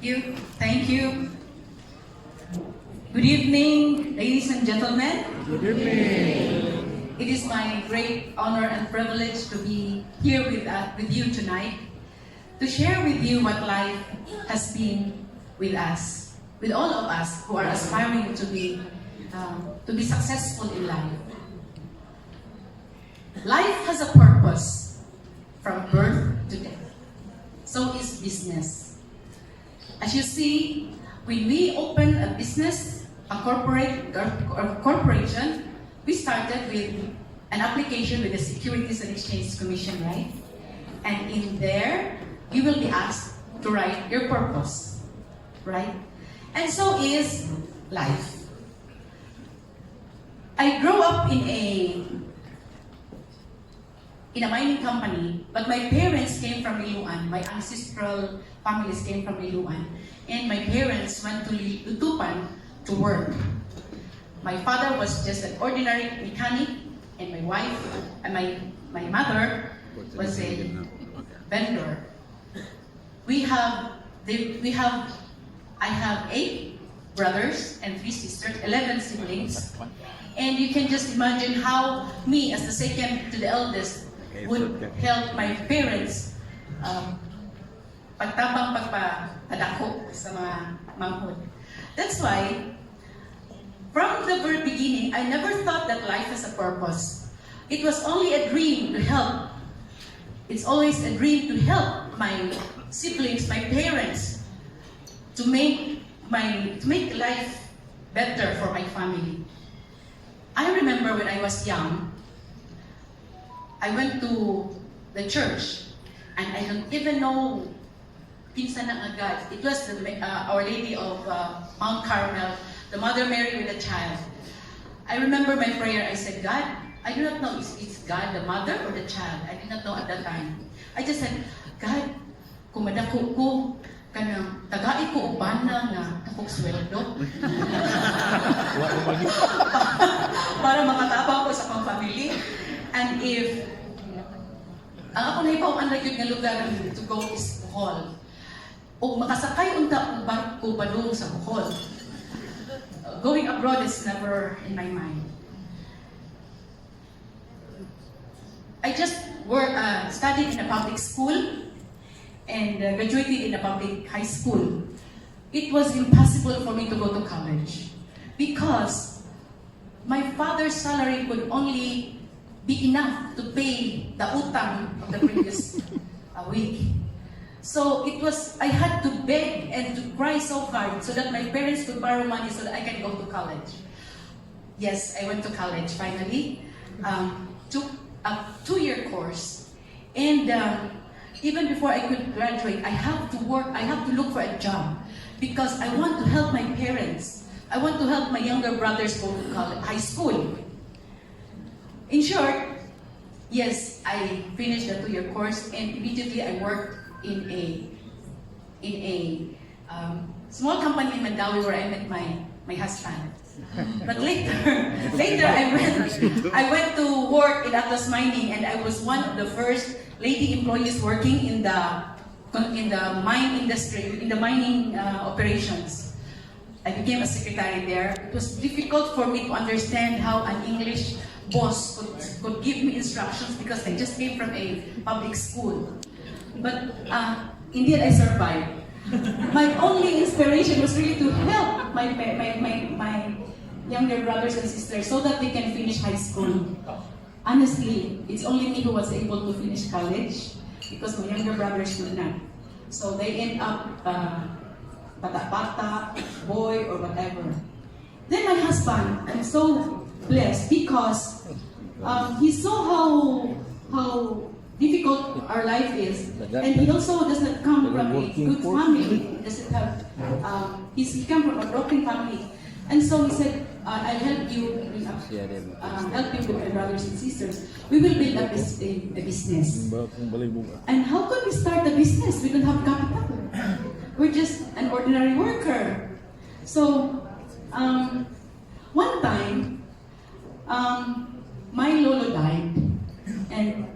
you. Thank you. Good evening, ladies and gentlemen. Good evening. It is my great honor and privilege to be here with you tonight to share with you what life has been with us, with all of us who are aspiring to be successful in life. Life has a purpose from birth to death. So is business. As you see, when we open a business, a corporation, we started with an application with the Securities and Exchange Commission, right? And in there, you will be asked to write your purpose, right? And so is life. I grew up in a mining company, but my parents came from Iluan. My ancestral families came from Iluan. And my parents went to Tupan to work. My father was just an ordinary mechanic, and my wife, and my mother was a vendor. I have 8 brothers and 3 sisters, 11 siblings. And you can just imagine how me, as the second to the eldest, would help my parents pagtabang pagpadako sa mga manghod. That's why, from the very beginning, I never thought that life has a purpose. It was only a dream to help. It's always a dream to help my siblings, my parents, to make life better for my family. I remember when I was young, I went to the church, and I don't even know pinsan ng agad. It was Our Lady of Mount Carmel, the Mother Mary with a child. I remember my prayer. I said, God, I do not know if it's God, the mother, or the child. I did not know at that time. I just said, God, kung madako ko, kanang tagai ko uban na nga takong sweldo. Para makatabang ko sa akong family. And if ang ako na ikaw ang nagyod nga lugar to go is Bohol. O makasakay unta ang barko padung sa Bohol. Going abroad is never in my mind. I just studied in a public school and graduated in a public high school. It was impossible for me to go to college because my father's salary could only be enough to pay the utang of the previous week. So I had to beg and to cry so hard so that my parents could borrow money so that I can go to college. Yes, I went to college finally. Took a 2-year course. And even before I could graduate, I have to work, I have to look for a job because I want to help my parents. I want to help my younger brothers go to high school. In short, yes, I finished the 2-year course and immediately I worked in a small company in Mandawi where I met my husband. But later I went to work in Atlas Mining, and I was one of the first lady employees working in the mine industry, in the mining operations. I became a secretary there. It was difficult for me to understand how an English boss could give me instructions because I just came from a public school. But indeed, I survived. My only inspiration was really to help my younger brothers and sisters so that they can finish high school. Honestly, it's only me who was able to finish college because my younger brothers could not. So they end up bata-bata, boy, or whatever. Then my husband, I'm so blessed because he saw how difficult our life is, and he also does not come from a good family. He doesn't have. He come from a broken family, and so he said, "I'll help you with my brothers and sisters. We will build up a business." And how could we start a business? We don't have capital. We're just an ordinary worker. So one time, my lolo died, and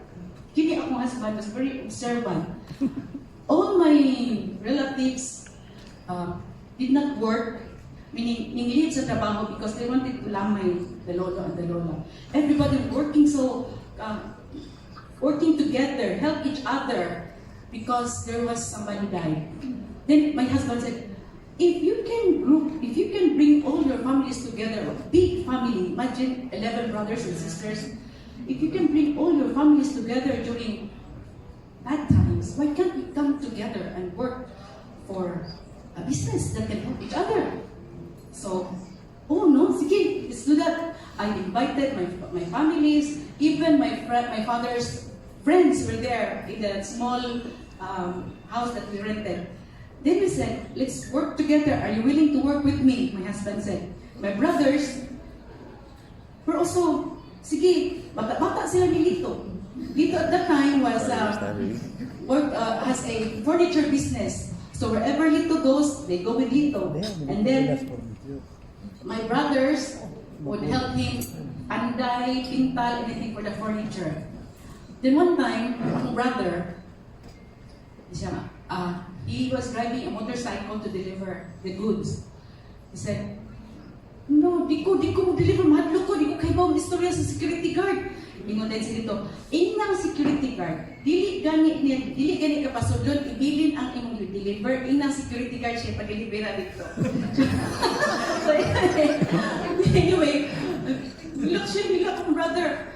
Kini akong husband was very observant. All my relatives did not work, meaning ningilid sa trabaho because they wanted to lamay the lolo and the lola. Everybody working together, help each other because there was somebody died. Then my husband said, if you can bring all your families together, a big family, imagine 11 brothers and sisters, if you can bring all your families together during bad times, why can't we come together and work for a business that can help each other? So, oh no, sige, let's do that. I invited my families, even my father's friends were there in that small house that we rented. Then we said, let's work together. Are you willing to work with me? My husband said. My brothers were also, sige, bata sila ni Lito. Lito at that time was has a furniture business. So wherever Lito goes, they go with Lito. And then my brothers would help him anday, pintal, anything for the furniture. Then one time, akong brother, he was driving a motorcycle to deliver the goods. He said, no, di ko deliver, mahadlo ko, di ko kayo ang istorya sa security guard. Ingon din si dito, inang security guard, dili gani ka pasudlon, ibilin ang imong deliver, inang security guard siya pag-delivera dito. So anyway, look akong brother,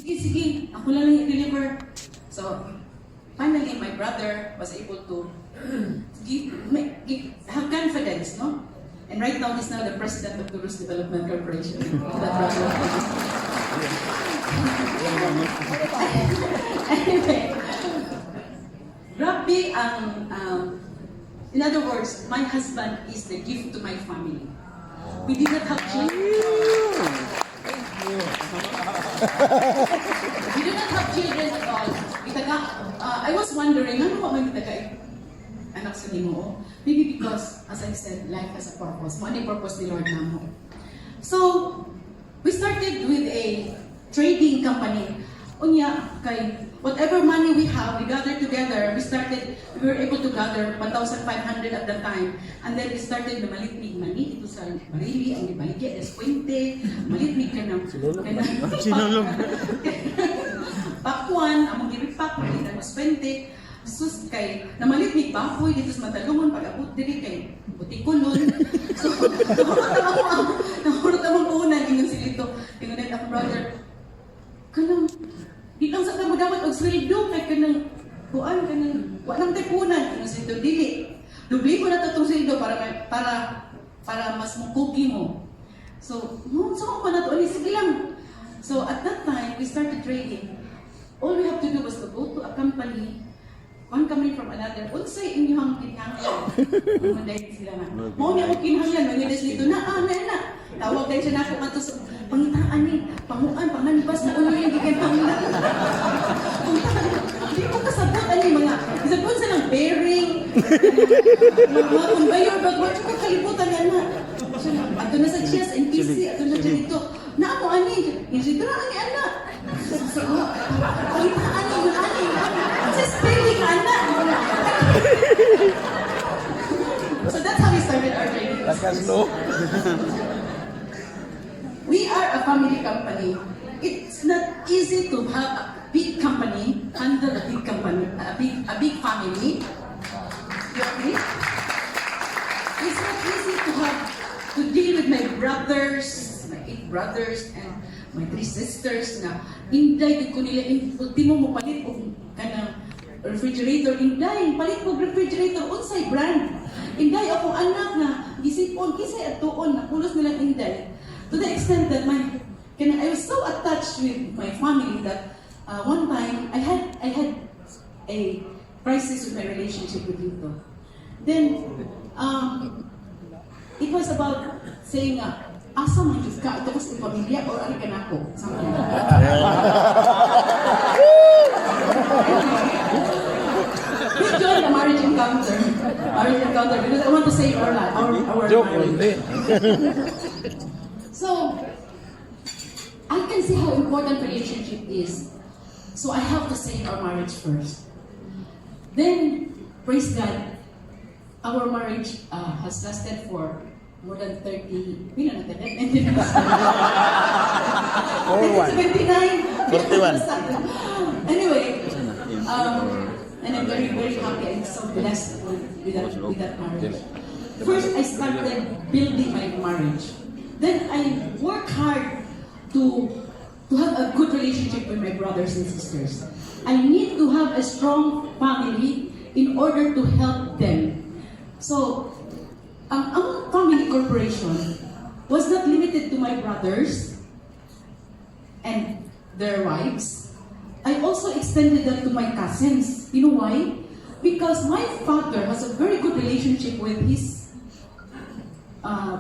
sige, ako lang i-deliver. So, finally, my brother was able to have confidence, no? And right now, he's now the president of Duros Development Corporation. Anyway, grabe in other words, my husband is the gift to my family. We did not have children. We do not have children at all. I was wondering, ano ba may anak sa nimo? Maybe because, as I said, life has a purpose. Ano yung purpose ni Lord namo? So, we started with a trading company. Unya, kay whatever money we have, we gathered together. We were able to gather 1,500 at that time. And then we started na malitmig mani. Ito sa Barili, ang ibaligya, es puente. Malitmig ka ng Sinulog. Pakuan, among giripak, malitan mas puente. Sus kay namalitmig baboy dito sa Matalungon pag-abot diri kay Butikulon. So nahurot among puhunan ingon si Lito. Ingon ako brother. Kanang di lang sa kamo dapat og sweldo kay kanang kuan kanang wa nang puhunan ingon si Lito dili. Dubli ko na to tong sweldo para mas mukugi mo. So, no, so ko na to sige lang. So at that time we started trading. All we have to do was to go to a company. One coming from another, unsay inyong kinahanglan? Manday sila na. Mao ni ako kinahanglan, mangilis dito na, na. Tawag din siya na ako mato sa pangitaan ni, panguan, panganibas na ulo yung gikinahanglan. Hindi ko kasabot ani mga, isabot sa ng bearing, mga conveyor bag, wala ko kalibutan na. Ato na sa GS, NPC, ato na dyan dito. Na ako ani, dito na ani anak. Pangitaan ni, ani. Sa spelling, anak. So that's how we started our trading business. We are a family company. It's not easy to have a big company under a big company, a big family. You agree? It's not easy to deal with my brothers, my 8 brothers, and my 3 sisters na inday ko nila ultimo mo palit og kanang refrigerator, inday palit og refrigerator unsay brand. Inday ako anak na gisipon kisay atuon na pulos nila inday. To the extent that I was so attached with my family that one time I had a crisis with my relationship with Lito. Then it was about saying asa man jud ka ito sa pamilya or ari ka nako something like that. We joined a marriage encounter because I want to save our marriage. So I can see how important relationship is. So I have to save our marriage first. Then praise God, Our marriage has lasted for more than 30, pila na tayo? 79. 41. Anyway, and I'm very, very happy and so blessed with that marriage. First, I started building my marriage. Then I worked hard to have a good relationship with my brothers and sisters. I need to have a strong family in order to help them. So, ang family corporation was not limited to my brothers and their wives. I also extended that to my cousins. You know why? Because my father has a very good relationship with his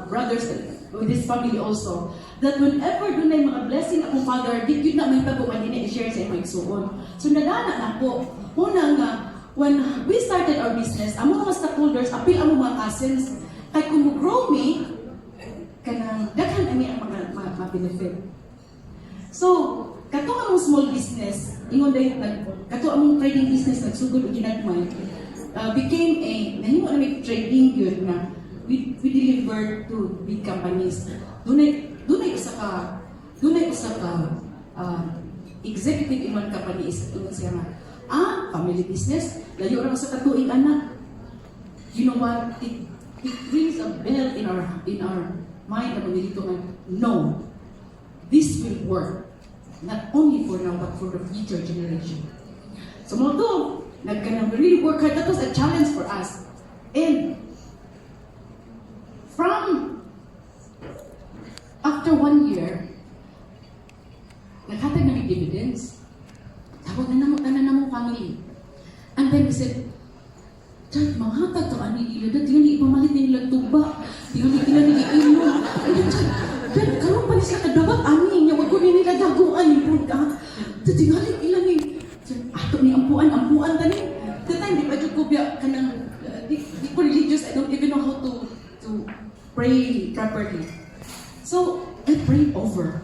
brothers, with his family also. That whenever doon ay mga blessing akong father, di yun na may tago manina i-share sa imong igsuon. So nadana na ako. Una nga, when we started our business, ang mga stockholders, apil ang mga cousins, kay kung grow me, kanang daghan ani ang mga benefit. So, kato ang small business, ingon day kato ang trading business nagsugod og ginagmay, became a nahimo na may trading yun na we deliver to big companies. Dunay usa ka executive in one company is ingon siya nga, family business, layo ra sa katuig anak. You know what? It rings a bell in our mind na dito nga, no, this will work. Not only for now, but for the future generation. So, although, really work hard, that was a challenge for us. And, after 1 year, naghatag na may dividends. Tawag na namo family. And then we said, Chad, manghatag to ani nila, dati nga ipamalit nila tuba, di nga nila iinom. Ayun, Chad, karoon pa ni sila kadawat ani niya, wag ko nila daguan ni Buddha. Dati nga ilan ni, ato ni ampuan tani. The time, di pa dyan ko biya ka ng, di ko religious, I don't even know how to pray properly. So, I prayed over.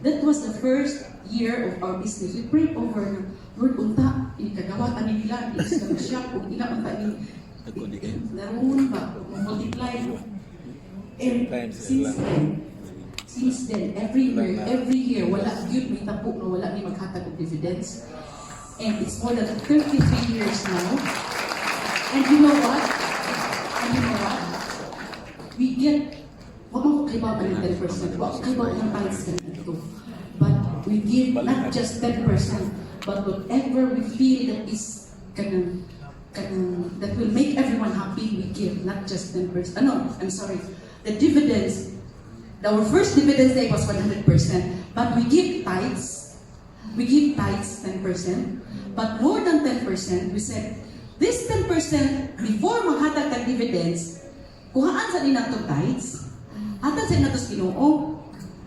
That was the first year of our business. We prayed over na, Lord, unta, ikagawat ani nila, isang shop, kung ina unta ni, naroon ba, multiply. And since then, every year, wala yun, may tapo na wala ni maghatag of dividends. And it's more than 33 years now. And you know what? We get, wag mo kaibaw ka ng 10%, wag kaibaw ng tithes ka nito. But we give not just 10%, but whatever we feel that is that will make everyone happy, we give, not just 10%. The dividends, our first dividends day was 100%, but we give tithes. We give tithes 10%, but more than 10%, we said, this 10% before maghatag ng dividends, kuhaan sa din nato tithes, hatag sa nato Ginoo.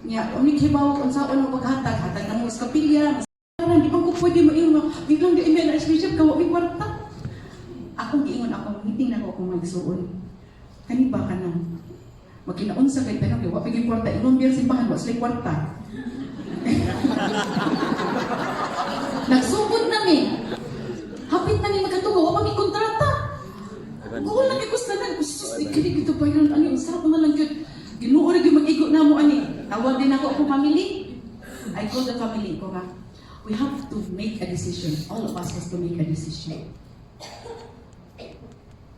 Nya, uni kibaw kung saan ang paghatag, hatag na mo sa kapilya, parang di man ko pwede mo biglang di email as bishop kawa may kwarta. Akong giingon ako, meeting na ako kung magsuon. Kani ba ka nang magkinaunsa kay tanong kay wa piging kwarta, ingon biya simbahan wa sila kwarta. Nagsugod nami. Hapit na ni magatugo, wa pa mi kontrata. Kung lang ikustanan, sus, di kini gito pa yun, ano, sarap na lang yun. Ginoo rin yung mag-igo na mo, ani. Tawag din ako akong family. I told the family ko nga, we have to make a decision. All of us has to make a decision.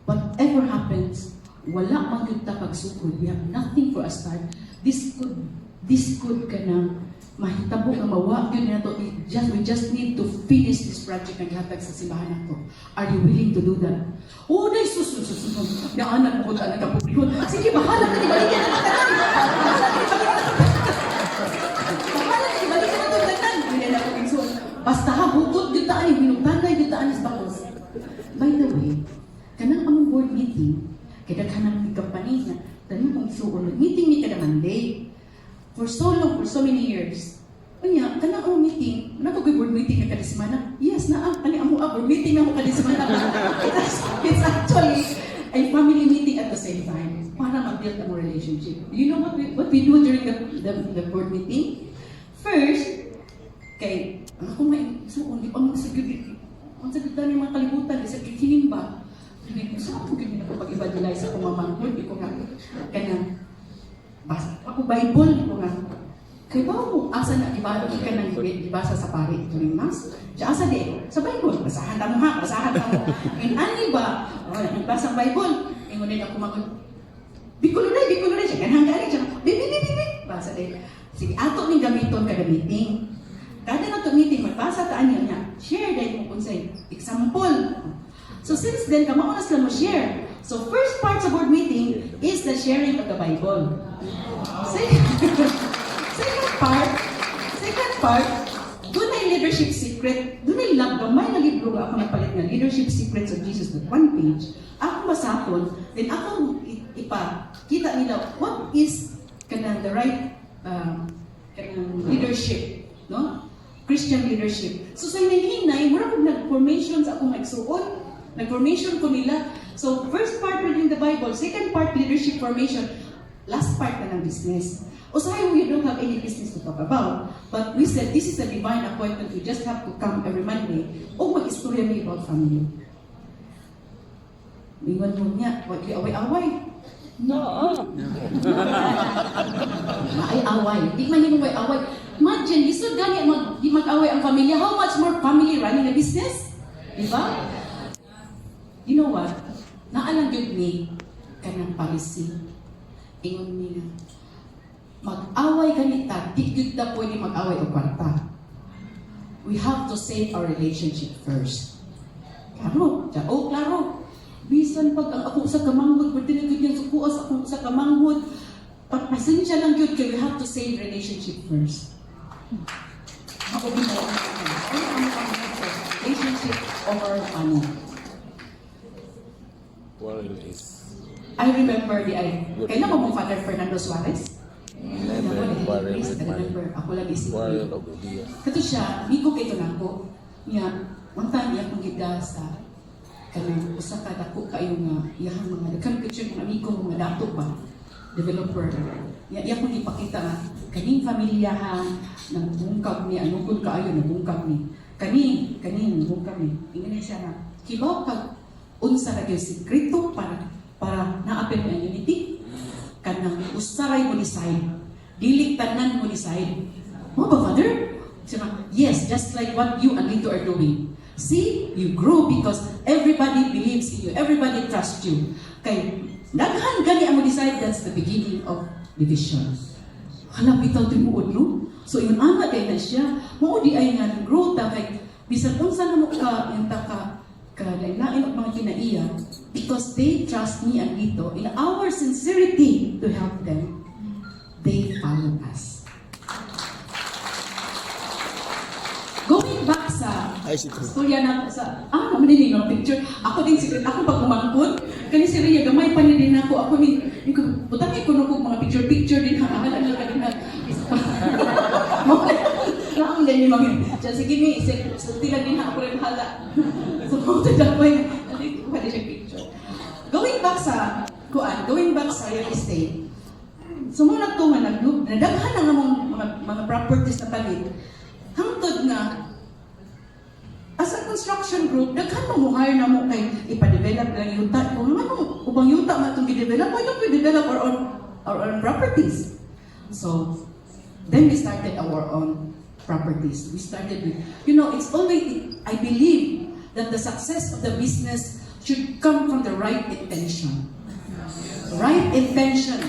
Whatever happens, wala man kita pagsukod. We have nothing for a start. This could ka na mahitabo nga mawa yun na to. We just need to finish this project na gihatag sa simbahan nato. Are you willing to do that? Oh, dahil susunod. Naanak mo ka nagkapublikon. Sige, bahala ka, ibalikin na natin. Bahala ka, ibalikin na natin. Hindi na ako pinsun. Basta ha, hutot yung taan, binutagay yung taan is tapos. By the way, kanang among board meeting, kaya kanang company na, tanong kong isuon, meeting ni kada Monday. For so long, for so many years. Kanya, kanang among meeting, nakoy board meeting na kada semana. Yes, ani amo board meeting na mo kada semana. It's actually a family meeting at the same time para mag-build ang relationship. You know what we do during the board meeting? First, ako may suon, di pa mo sa gud. Ang sagda ni mga kalibutan, isa kikinim ba? Saan ko ganyan ako pag-evangelize sa pumamangkod? Di ko nga, kanang, basa ako Bible, di ko nga. Kaya ba mo, asa na, ibalo ka nang ibasa sa pari during Mass? Siya asa di, sa Bible, basahan mo ha, basahan mo. And ani ba, nagbasa ang Bible, ingon ako makon, Bikulunay, siya, kanang gari siya, bibi, basa din. Sige, ato ning gamiton kada meeting. Kada na to meeting, magbasa ta niya niya, share din mo kung say, example. So since then, kamao na sila mo share. So first part sa board meeting is the sharing of the Bible. Second part, doon ay leadership secret, doon ay gamay na libro nga ako napalit na leadership secrets of Jesus, that one page. Ako masakon, then ako kita nila what is kanang the right kanang leadership, no? Christian leadership. So sa hinay, mura kong nag-formation sa akong magsuot, nag-formation ko nila. So first part reading the Bible, second part leadership formation, last part na ng business. Usahay, we don't have any business to talk about. But we said, this is a divine appointment. We just have to come every Monday. O mag-istorya mo about family. Iwan mo niya, wag away-away. No. Maay-away. Di man yung may-away. Imagine, lisod gani di mag-away ang pamilya. How much more family running a business? Diba? You know what? Naalang yun ni kanang policy. Ingon niya, mag-away ganita, di good na pwede mag-away o kwarta. We have to save our relationship first. Klaro, klaro. Bisan pag ang ako sa kamanghod, pwede na yun yung sukuas ako sa kamanghod, pagpasensya lang yun, kaya we have to save relationship first. Ako binawa relationship over money. I remember kailan mo mong Father Fernando Suarez? Ako lang isip ko. Kato siya, Miko kay Tunako, niya, mangta niya kung gida sa kanang usa ka dako kayo nga iyang mga daghan picture ng amigo mga dato pa developer. Iya kung ipakita nga kaning pamilyahan nagbungkag ni ano kun kaayo nagbungkag ni. Kani nagbungkag ni. Ingani siya na kibaw kag unsa ra gyud sekreto para naapil ang unity. Kanang usaray mo decide, dili tanan mo decide. Mo ba, Father? Siya, yes, just like what you and Lito are doing. See, you grow because everybody believes in you, everybody trusts you. Kay daghan gani ang mo decide, that's the beginning of division. Hala, bitaw timuod, no? So, yung ama kay na siya, mo di ay nga grow ta kay bisan unsa na mo ka yung lain ang mga kinaiya, because they trust me and Lito in our sincerity to help them, they follow us. Going back sa storya na sa madinig ng picture, ako din secret, ako pag umangkod, kani si Rhea, gamay pa din ako ni butang ikuno ko mga picture din ha, hala na kanina. Lang din ni mami. Sige mi, tilan din ako rin hala. So, pwede siya picture. Going back sa real estate. So, muna ito nga, nadaghan na mga properties na palit. Hangtod nga, as a construction group, daghan mo hire na mo kay ipa-develop lang yuta. Kung ano, ubang yuta nga itong i-develop, why don't we develop our own properties? So, then we started our own properties. We started with, it's always, I believe that the success of the business should come from the right intention. Right intention.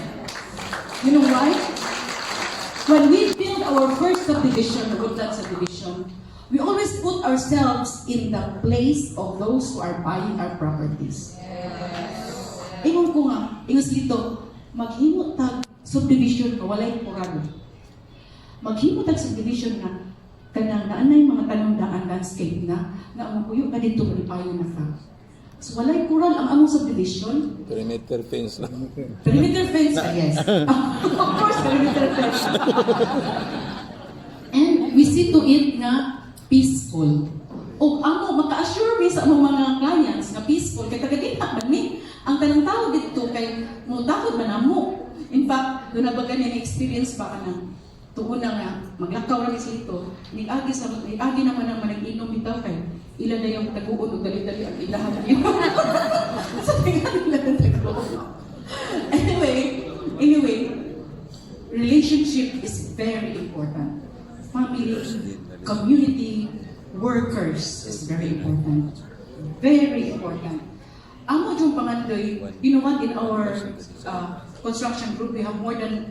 You know why? When we build our first subdivision, the Woodland subdivision, we always put ourselves in the place of those who are buying our properties. Ingon ko nga, ingos dito, maghimo tag subdivision ka, walay kurado. Maghimo tag subdivision na, kanang naanay mga tanong-daan landscape na ang puyo ka dito, malipayo na ka. So, walay kural ang among subdivision. Perimeter fence lang. Perimeter fence, yes. Of course, perimeter fence. And we see to it na peaceful. O amo maka-assure mi sa among mga clients na peaceful kay tagadita man mi ang tanang tao dito kay mo takod man amo. In fact, doon na baga niya experience pa ka ng tuon na nga, maglakaw rin sila ito, nag-agi naman ang manag-inom bitaw kay ilan na yung taguon o dali-dali ang ilahan niyo. Sabi nga nila ng taguon. Anyway, relationship is very important. Family, community, workers is very important. Very important. Amo yung pangandoy, you know what, in our construction group, we have more than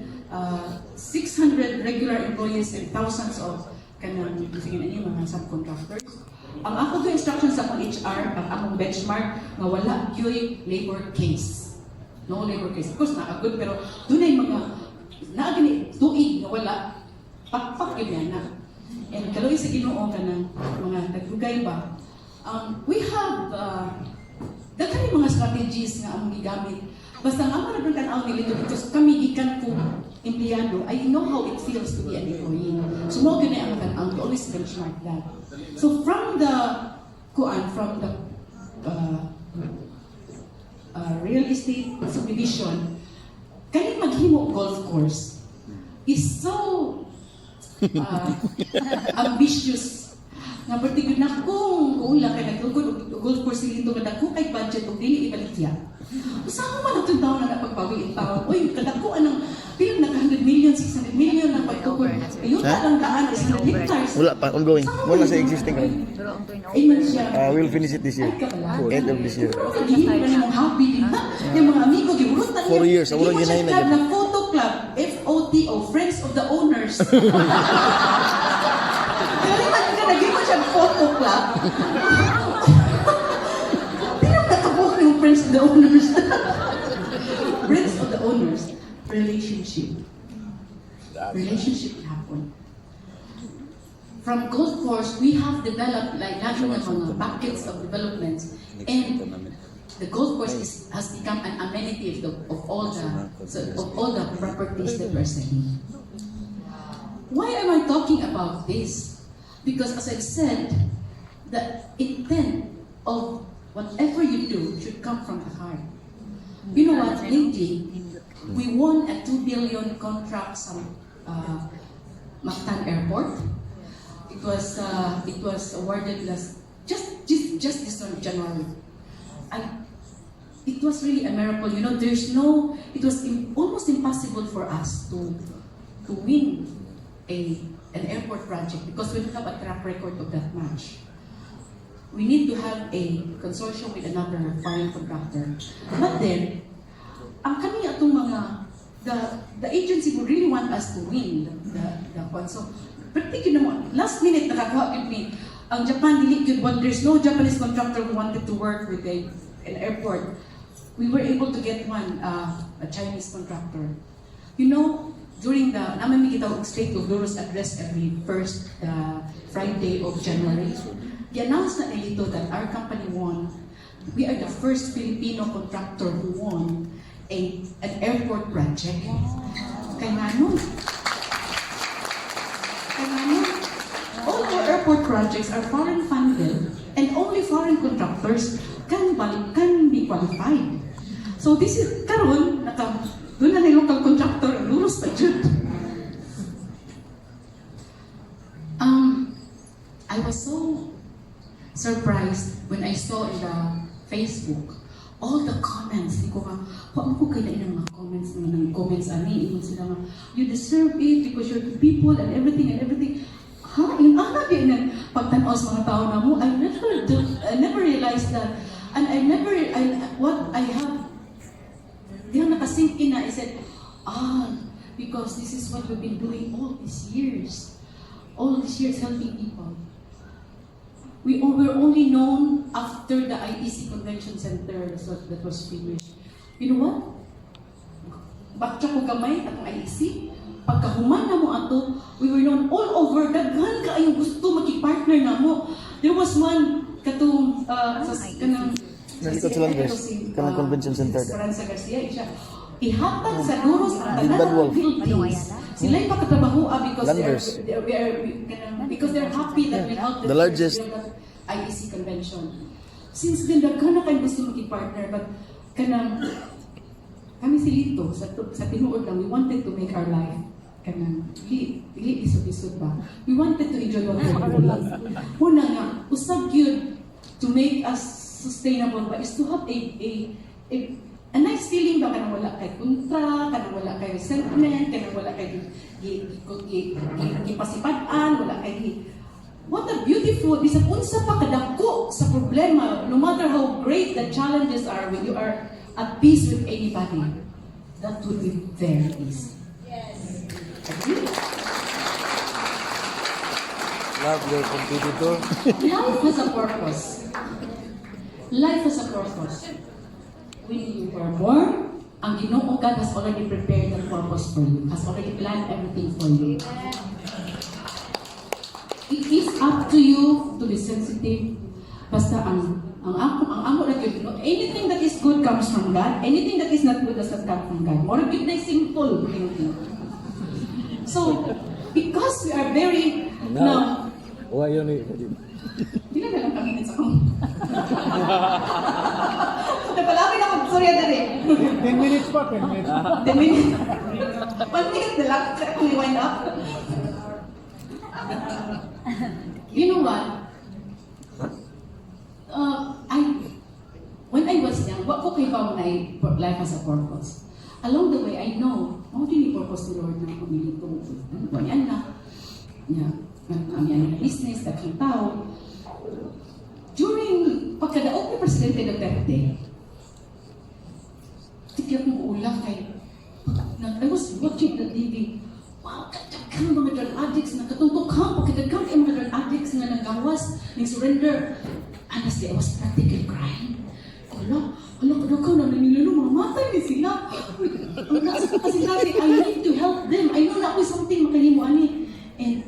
600 regular employees and thousands of mga subcontractors. Ang ako to instruction sa akong HR, ang akong benchmark, nga wala yung labor case. No labor case. Of course, naagod, pero doon ay mga naagini, tuig na wala, pakpak yun na. And kaloy sa Ginoo ka ng mga nagdugay ba, we have daghan mga strategies nga among gigamit. Basta ang among nagtanaw nila because kami gikan ko empleyado, I know how it feels to be an employee. So mo gyud ang tanaw, to always benchmark that. So from the real estate subdivision, kani maghimo golf course is so ambitious. Nga particular na kung ulang kay nagtugod og golf course dito kada ko kay budget og dili ibaligya. Usaha man ang taon na napagpawi taon. Oy kadako anong pila na 100 million, 600 million na pagtugod. Ayun ta lang daan is hectares. Wala pa, ongoing. Wala sa existing road. Ayun siya. We'll finish it this year. End of this year. Hindi na mo happy din ha. Yung mga amigo giurot na 4 years, ang walang ginay na. Na photo club, FOTO, Friends of the Owners. Naging mo siyang photo club. Pinagkatabuhan yung Friends of the Owners. Friends of the Owners. Relationship. Relationship happen. From golf course, we have developed like mga buckets of developments. And the golf course has become an amenity of all the properties that we're selling. Why am I talking about this? Because as I've said, the intent of whatever you do should come from the heart. You know what, lately, we won a 2 billion contract sa Mactan Airport. It was awarded just this January. And it was really a miracle. You know, it was almost impossible for us to win an airport project because we don't have a track record of that much. We need to have a consortium with another foreign contractor. But then, ang kami atong the agency would really want us to win the one. So, particular mo, last minute nakakuha with me, ang Japan dili good one. There's no Japanese contractor who wanted to work with an airport. We were able to get one, a Chinese contractor. You know, during namin kita State of Duros address every first Friday of January, i-announce na nilito that our company won. We are the first Filipino contractor who won an airport project. Kaya nun, all our airport projects are foreign funded and only foreign contractors can be qualified. So this is, karon, doon na local contractor, Duros pa dyan. I was so surprised when I saw in the Facebook all the comments. Hindi ko paano ko kailan ng mga comments ani, yung sila nga, you deserve it because you're the people and everything. Ha? Yung din ng pagtanaw sa mga tao na mo, I never realized that. And what I have diyan nakasink in na, I said, because this is what we've been doing all these years helping people. We were only known after the IEC Convention Center that was finished. You know what? Bakit ko gamay atong IEC? Pagkahuman na mo ato, we were known all over. Daghan ka ayong gusto makipartner na mo. There was one katong Nalikot sa Landers, kanang convention center. Esperanza Garcia, ihatag sa Duros ang tanan buildings. Sila yung pagkatrabaho because they're happy that we helped them the largest IEC convention. Since then, daghan na kayo gusto maging-partner, but kami silito, sa tinuod lang, we wanted to make our life kanang isod-isod ba. We wanted to enjoy what we're doing. Una nga, usab yun to make us sustainable ba is to have a nice feeling ba kanang wala kay kontra, kanang wala kay resentment, kanang wala kay gipasipadan, wala kay what a beautiful, bisag unsa pa kadako sa problema, no matter how great the challenges are, when you are at peace with anybody, that would be very easy. Love your competitor. Life has a purpose. Life has a purpose. When you were born, ang Ginoo God has already prepared the purpose for you, has already planned everything for you. It is up to you to be sensitive. Basta ang amo na yun, anything that is good comes from God, anything that is not good does not come from God. More good na simple. So, because we are very, now, Why yun eh? hindi na lang kami sa kong. Napalapin ako, sorry na rin. 10 minutes pa, 10 minutes. 10 minutes. 1 minute na lang, sa akong wind up. You know what? When I was young, what ko kay ba when life has a purpose? Along the way, I know, din yung purpose ni Lord na pumili ko. Ganyan na. Ang business, takang tao. During pagkadaog ni Presidente Duterte, tigyan kong ulang kay, I was watching the TV, wow, katagkan mga drug addicts na katungtukan, pagkatagkan kay mga drug addicts na nagawas, surrender. Honestly, I was practically crying. Kadagkan na nanilalo, mga matay din sila. Ang nasa kasi natin, I need to help them. I know na ako something makahimo ani. And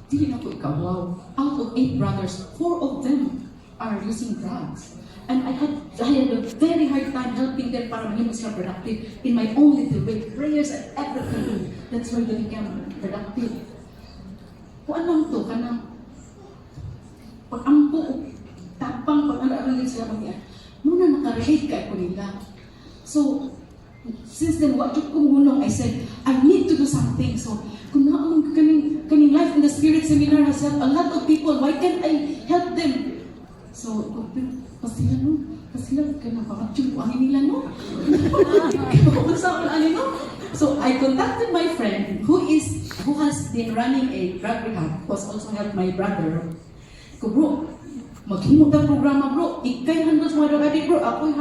dili na ko ikaw, wow. Out of 8 brothers, 4 of them are using drugs. And I had a very hard time helping them para maging sila productive in my own little way. Prayers and everything. That's why they became productive. Kung anong to, kanang pag-ampo, tapang, pag-ano sila mag-iyan. Muna nakarelate ka ako nila. So, since then, what yung kumunong, I said, I need to do something. So, kung naamang kaning Life in the Spirit seminar has helped a lot of people, why can't I help them? So, pasila kanang pangatyung kuangin nila, no? So, I contacted my friend who has been running a drug rehab, who has also helped my brother. Ko, bro, maghimog ang programa, bro. Ikay handles mga drug addict, bro. Ako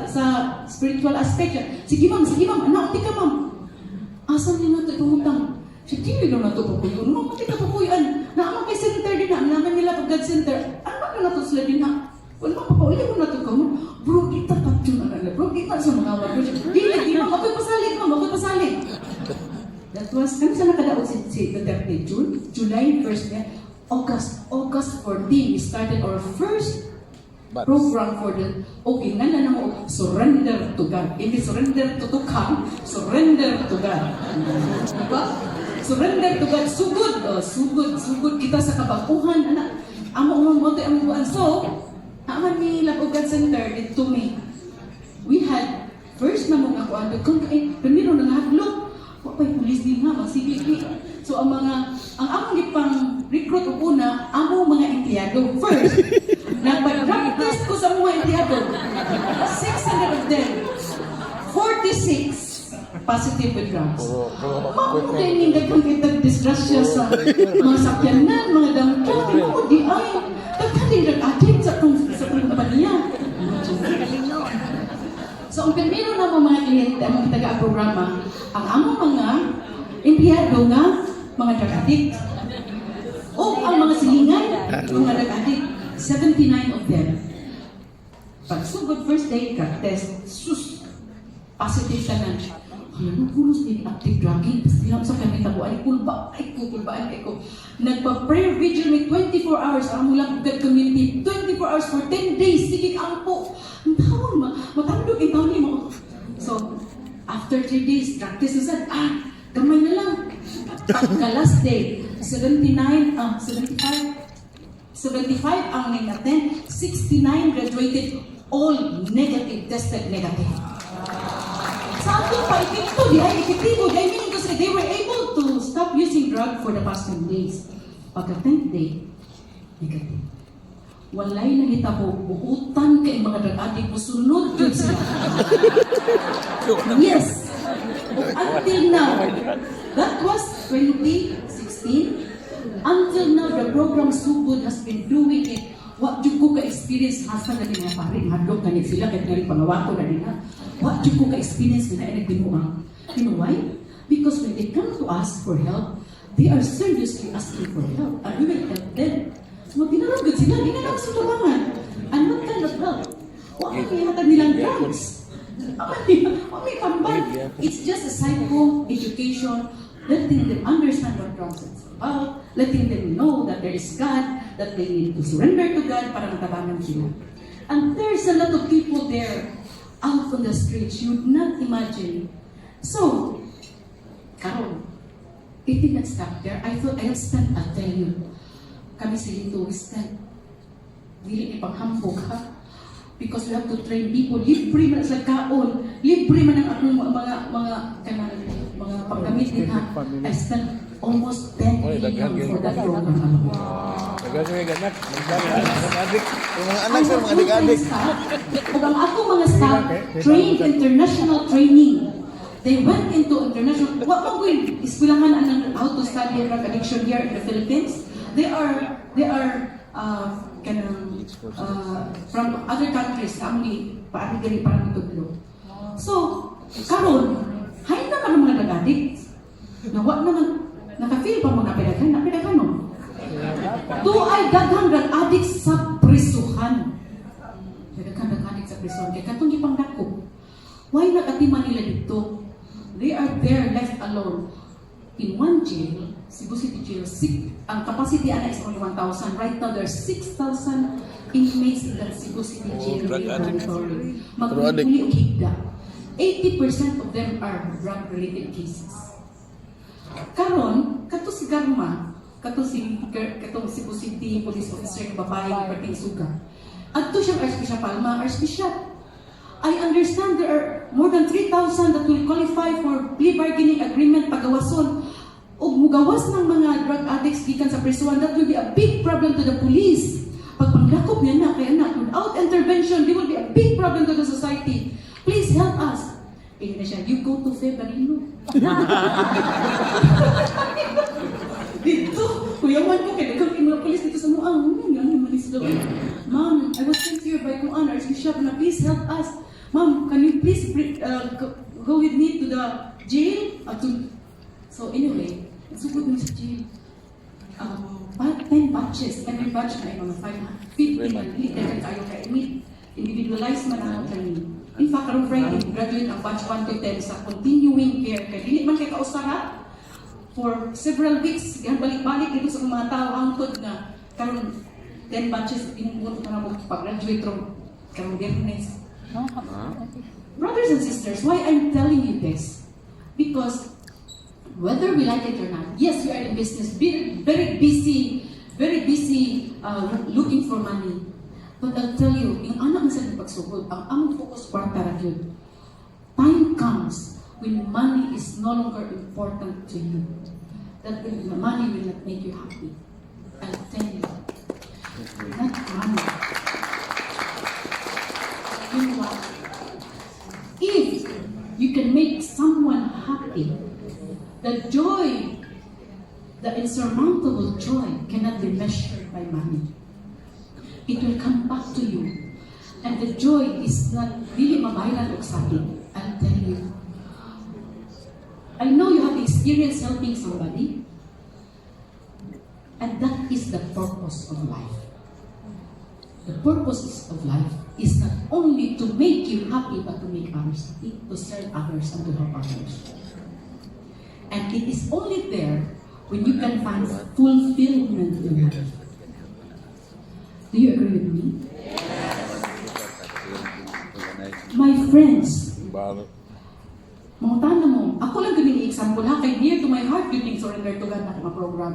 sa spiritual aspect. Sige ma'am, anak, ka ma'am. Asan niyo na ito itungutang? Sige, hindi na ito papuyon. Ma'am, pati ka papuyon. Naamang kay center din na. Naman nila pag God center. Ano ba na ito sila din na? Wala pa pa, ulit mo na ito ka mo. Bro, kita patyo na nila. Bro, kita sa mga awal. Di, ma'am, ako'y pasalit. That was, kami sa nakadaot si Duterte, July 1st niya. August 14, we started our first program for the, okay, nga na mo, surrender to God. Hindi surrender to tukang, surrender to God. Diba? Surrender to God. Sugod kita sa kabakuhan, anak. Amo mo ito, amo buwan. So, naaman ni Labugan Center, to me, we had, first na mga kuwan, primero na nahaglok, wapay pulis din nga, masigli. So, ang among ipang recruit o una, among mga empleyado. First, nagpag-drug test ko sa mga empleyado. 600 of them. 46 positive with drugs. Makunin dagang kitag disgrasya sa mga sakyanan, mga damdam. Di ay, tagkaling drug addict sa kumpanya. So, ang primero na mga kliyente, ang taga-programa, ang among mga empleyado nga, mga drug addict. O ang mga silingan, mga drug addict, 79 of them. Pagsugod first day, test, positive ka na. Alam mo, pulos din active drugging. Tapos bilang sa kami tabo, ay kulbaan ko. Nagpa-prayer vigil may 24 hours. Ang mulang God community, 24 hours for 10 days. Sige, ampo. Ang tawon, matandog yung tawon mo. So, after 3 days, practice na sad. Gamay na lang. Pagka-last day, 75 ang nag-attend, 69 graduated, all negative, tested negative. Sa ato pa, epekto, di ay epektibo. I mean to say, they were able to stop using drug for the past 10 days. Pagka 10th day, negative. Walay na hitabo, buutan kay mga drug addict, musunod yun sila. Yes. Until now, that was 2016. Until now, the program So Good has been doing it. What you ko ka-experience, hasa na din mga pari, hadlok na din sila, kahit nga rin pangawato na din ha. What you ko ka-experience na nagbinuang. You know why? Because when they come to us for help, they are seriously asking for help. And we will help them. So, tinarugod sila, di na lang sa tulangan. And what kind of help? Huwag may hatag nilang drugs. Huwag may pambal. It's just a psycho-education, letting them understand what drugs is about, letting them know that there is God, that they need to surrender to God para matabangan sila. And there's a lot of people there out on the streets. You would not imagine. So, karon, it did not stop there. I thought I'll stand, I'll tell you. Kami sa Hindu, we stand. Dili ipanghampog ha. Because we have to train people. Libre man sa kaon. Libre man ang akong mga paggamit din ha. I spent almost 10 million for that program. Tagal sa mga anak. Yung mga anak sa mga adik-adik. Kung ang ako mga staff, trained international training. They went into international, what mo going, iskulahan ang how to study drug addiction here in the Philippines. They are from other countries, kami, paari parang itudlo. So, karon, hay naman ang mga drug-addicts. Nawa naman, naka-feel pa mo napidagan no? To ay daghang drug-addicts sa prisuhan. Daghang drug-addicts sa prisuhan. Kaya katong ipang dako. Why nakatiman nila dito? They are there left alone. In one jail, Cebu City Jail, ang capacity ana is only 1,000. Right now, there are 6,000 inmates in that Cebu City Jail. Magpuli o higda. 80% of them are drug-related cases. Karon, kato si Garma, katong Cebu City Police Officer ng babae ng Parting Suga. Adto siyang Archbishop Palma, Archbishop. I understand there are more than 3,000 that will qualify for plea bargaining agreement pagawason o mugawas ng mga drug addicts gikan sa prisuhan. That will be a big problem to the police. Pag panglakop niya na, kaya na, without intervention, there will be a big problem to the society. Please help us. Kaya na siya, you go to Barino. Dito, kuyawan ko, kaya nagkang mga police dito sa muang. Yan, manis daw. Ma'am, I was sent here by Kuan, Archbishop, na please help us. Ma'am, can you please go with me to the jail? So anyway, sugod mo sa jail. 10 batches. Every batch na mga 550 na litan kayo kay meet. Individualized man ang training. In fact, karong Friday, graduate ang batch 1 to 10 sa continuing care. Kaya dili man kay kausara for several weeks. Yan balik-balik dito sa mga tao angkod na karong 10 batches pinungot na mo pag-graduate from karong Biyernes. Brothers and sisters, why I'm telling you this? Because whether we like it or not, yes, we are in business, very busy looking for money. But I'll tell you, yung anak sa pagsugod, ang among focus kwarta ra gyud. Time comes when money is no longer important to you. That when the money will not make you happy. I'll tell you, not money. You know what? If you can make someone happy, the joy, the insurmountable joy cannot be measured by money. It will come back to you. And the joy is not really mabayran og sabi. I'll tell you. I know you have experience helping somebody. And that is the purpose of life. The purpose of life is not only to make you happy, but to make others happy, to serve others and to help others. And it is only there when you can find fulfillment in life. Do you agree with me? My friends, mga tanda mo, ako lang ganing example ha, kay near to my heart yun yung surrender to God na mga program.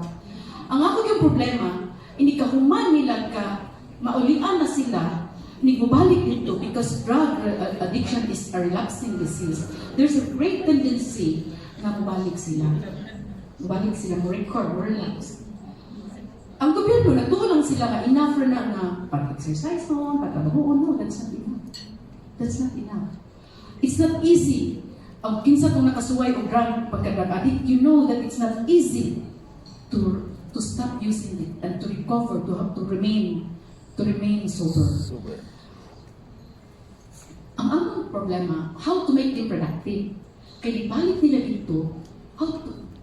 Ang ako yung problema, hindi ka human nila ka, maulian na sila, Nigubalik dito because drug addiction is a relapsing disease. There's a great tendency na mabalik sila. Mabalik sila, mo record, mo relax. Ang gobyerno, nagtuon lang sila nga enough na pag-exercise mo, pag-trabaho, no, that's not enough. That's not enough. It's not easy. Ang kinsa kung nakasuway o drug pagka-drug addict, you know that it's not easy to stop using it and to recover, to remain sober. Super. Ang among problema, how to make them productive. Kaya ibalik nila dito,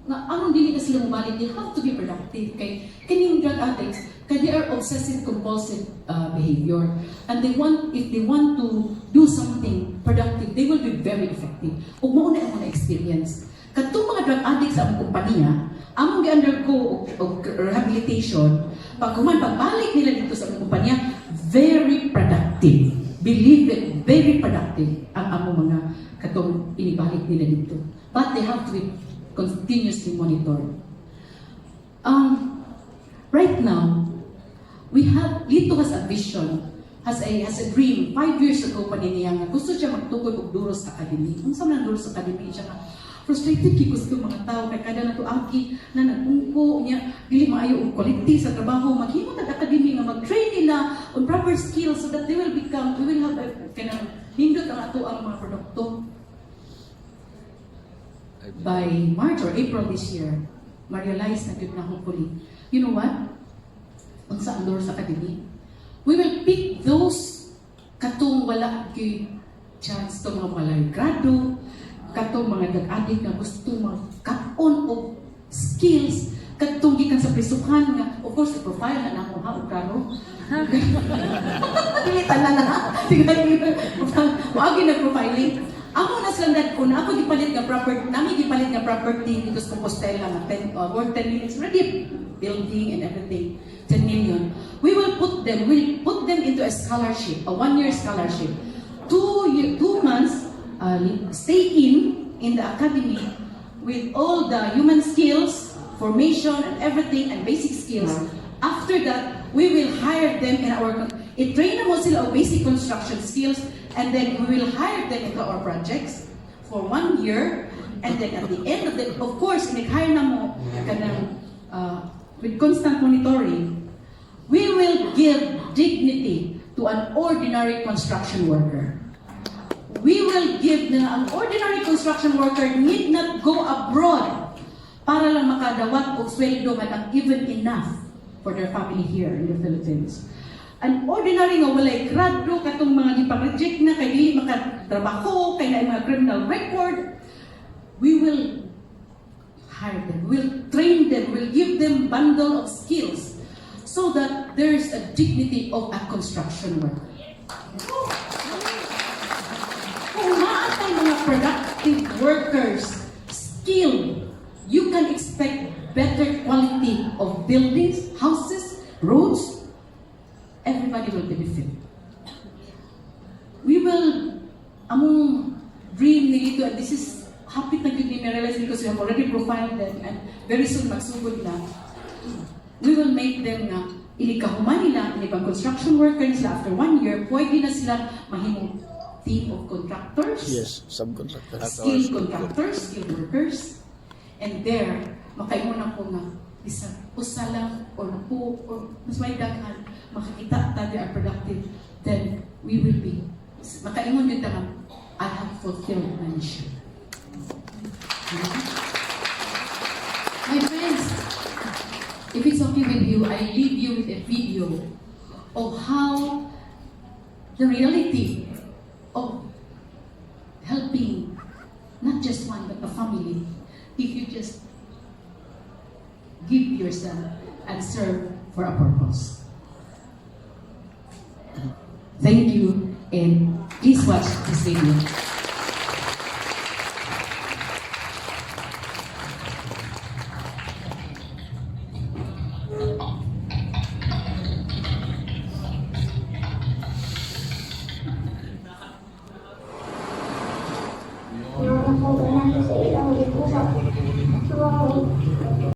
aron dili na sila mabalik, they have to be productive. Kay kining drug addicts, kaya they are obsessive compulsive behavior. And if they want to do something productive, they will be very effective. Ug mao na ang mga experience. Katong mga drug addicts sa among kumpanya, among gi-undergo og rehabilitation, pagbalik nila dito sa among kumpanya, very productive. Believe it, very productive ang among mga katong inibalik nila dito. But they have to be continuously monitored. Right now, Lito has a vision, has a dream. 5 years ago pa niya nga gusto siya magtukod og Duros Academy. Ang sa mga Duros Academy siya nga frustrated kay gusto mga tao kay kada nato aki na nagungko niya dili maayo og quality sa trabaho, maghimo tag academy nga mag-train nila on proper skills so that we will have a kanang nindot ang ato ang mga produkto. By March or April this year, ma-realize na na hopefully. You know what? Ang sa Duros Academy, we will pick those katong wala kay chance to mga walay grado, katong mga drug-addict na gusto magkaon o skills, katong gikan sa prisuhan nga, of course, i-profile na namo ha, o karo. Pilitan na na. Wagi na profiling. Ako na silang nagkuna, ako gipalit nga property, namin gipalit nga property dito sa Compostela nga worth 10 million, already building and everything, 10 million. We'll put them into a scholarship, a 1-year scholarship. 2 months, stay in the academy with all the human skills, formation and everything, and basic skills. After that, we will hire them in our, i-train na mo sila o basic construction skills, and then we will hire them into our projects for 1 year, and then at the end of the, of course, nag-hire na mo kanang, with constant monitoring, we will give dignity to an ordinary construction worker. We will give na ang ordinary construction worker need not go abroad para lang makadawat og sweldo nga even enough for their family here in the Philippines. An ordinary nga walay grado katong mga gipag-reject na kay dili makatrabaho kay naay mga criminal record, we will hire them, we'll train them, we'll give them bundle of skills so that there's a dignity of a construction worker. Kung maatay mga productive workers, skilled, you can expect better quality of buildings, houses, roads. Everybody will benefit. We will, among dream nito, and this is happy na good name realize because we have already profiled them and very soon magsugod na. We will make them na inikahuman nila, inibang construction workers nila after 1 year, pwede na sila mahimong team of contractors. Yes, subcontractors. Skilled contractors, skilled workers. And there, makaingon ako nga, usa lang or mas may daghan, makakita tayo are productive, then we will be, makaingon yun nga, I have fulfilled my mission. My friends, if it's okay with you, I leave you with a video of how the reality of helping not just one but a family if you just give yourself and serve for a purpose. Thank you, and please watch this video.